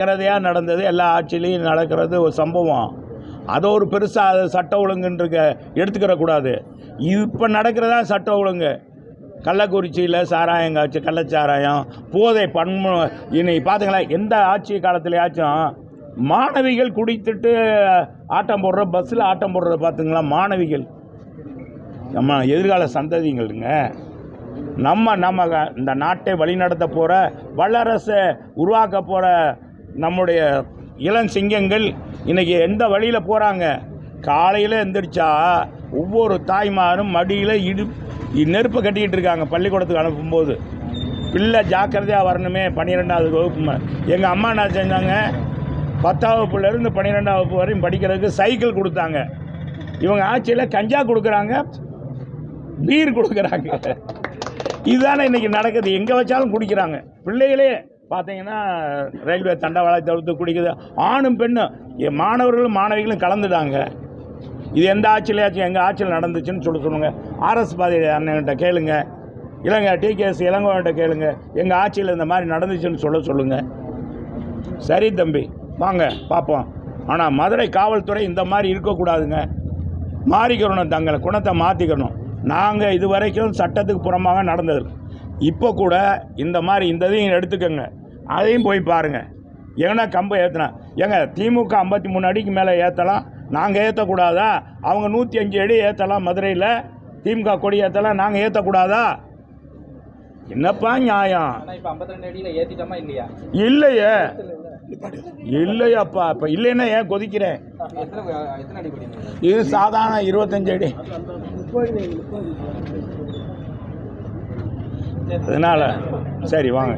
ஜாக்கிரதையாக நடந்தது எல்லா ஆட்சியிலையும் நடக்கிறது ஒரு சம்பவம். அதை ஒரு பெருசாக அது சட்ட ஒழுங்குன்றக்க எடுத்துக்கிற கூடாது. இப்போ நடக்கிறதா சட்ட ஒழுங்கு. கள்ளக்குறிச்சியில் சாராயம் காய்ச்சி கள்ளச்சாராயம் போதை இன்னைக்கு பார்த்துங்களா, எந்த ஆட்சி காலத்துலையாச்சும் மாணவிகள் குடித்துட்டு ஆட்டம் போடுற பஸ்ஸில் ஆட்டம் போடுறத பார்த்துங்களா? மாணவிகள் நம்ம எதிர்கால சந்ததிங்கள்ங்க. நம்ம இந்த நாட்டை வழிநடத்த போகிற வல்லரசை உருவாக்க போகிற நம்முடைய இளஞ்சிங்கங்கள் இன்றைக்கி எந்த வழியில் போகிறாங்க? காலையில் எந்திரிச்சா ஒவ்வொரு தாய்மாரும் மடியில் நெருப்பு கட்டிக்கிட்டு இருக்காங்க. பள்ளிக்கூடத்துக்கு அனுப்பும்போது பிள்ளை ஜாக்கிரதையாக வரணுமே. 12வது வகுப்பு எங்கள் அம்மா என்ன செஞ்சாங்க, 10ஆம் வகுப்புலேருந்து 12ஆம் வகுப்பு வரையும் படிக்கிறதுக்கு சைக்கிள் கொடுத்தாங்க. இவங்க ஆட்சியில் கஞ்சா கொடுக்குறாங்க, பீர் கொடுக்குறாங்க. இதுதானே இன்றைக்கி நடக்குது. எங்கே வச்சாலும் குடிக்கிறாங்க. பிள்ளைகளே பார்த்தீங்கன்னா ரயில்வே தண்டவாளத்தை தவிர்த்து குடிக்குது. ஆணும் பெண்ணும் மாணவர்களும் மாணவிகளும் கலந்துட்டாங்க. இது எந்த ஆட்சியிலையாச்சும் எங்கள் ஆட்சியில் நடந்துச்சுன்னு சொல்லுங்க. ஆர்எஸ் பாதி அண்ணன்கிட்ட கேளுங்க, இல்லைங்க டிகேஎஸ் இளங்கோவன்கிட்ட கேளுங்க, எங்கள் ஆட்சியில் இந்த மாதிரி நடந்துச்சுன்னு சொல்லுங்கள். சரி தம்பி, வாங்க பார்ப்போம். ஆனால் மதுரை காவல்துறை இந்த மாதிரி இருக்கக்கூடாதுங்க. மாறிக்கிறணும், தங்களை குணத்தை மாற்றிக்கணும். நாங்கள் இது வரைக்கும் சட்டத்துக்கு புறமாக நடந்தது. இப்போ கூட இந்த மாதிரி இந்த இதையும் எடுத்துக்கோங்க, அதையும் போய் பாருங்கள். ஏன்னா கம்பை ஏற்றினா ஏங்க திமுக 53 அடிக்கு மேலே ஏற்றலாம், நாங்கள் ஏற்றக்கூடாதா? அவங்க 105 அடி ஏற்றலாம். மதுரையில் திமுக கொடி ஏற்றலாம், நாங்கள் ஏற்றக்கூடாதா? என்னப்பா நியாயம்? இல்லையே, இல்லையாப்பா. இப்போ இல்லைன்னா ஏன் கொதிக்கிறேன்? இது சாதாரண 25 அடி. அதனால் சரி வாங்க.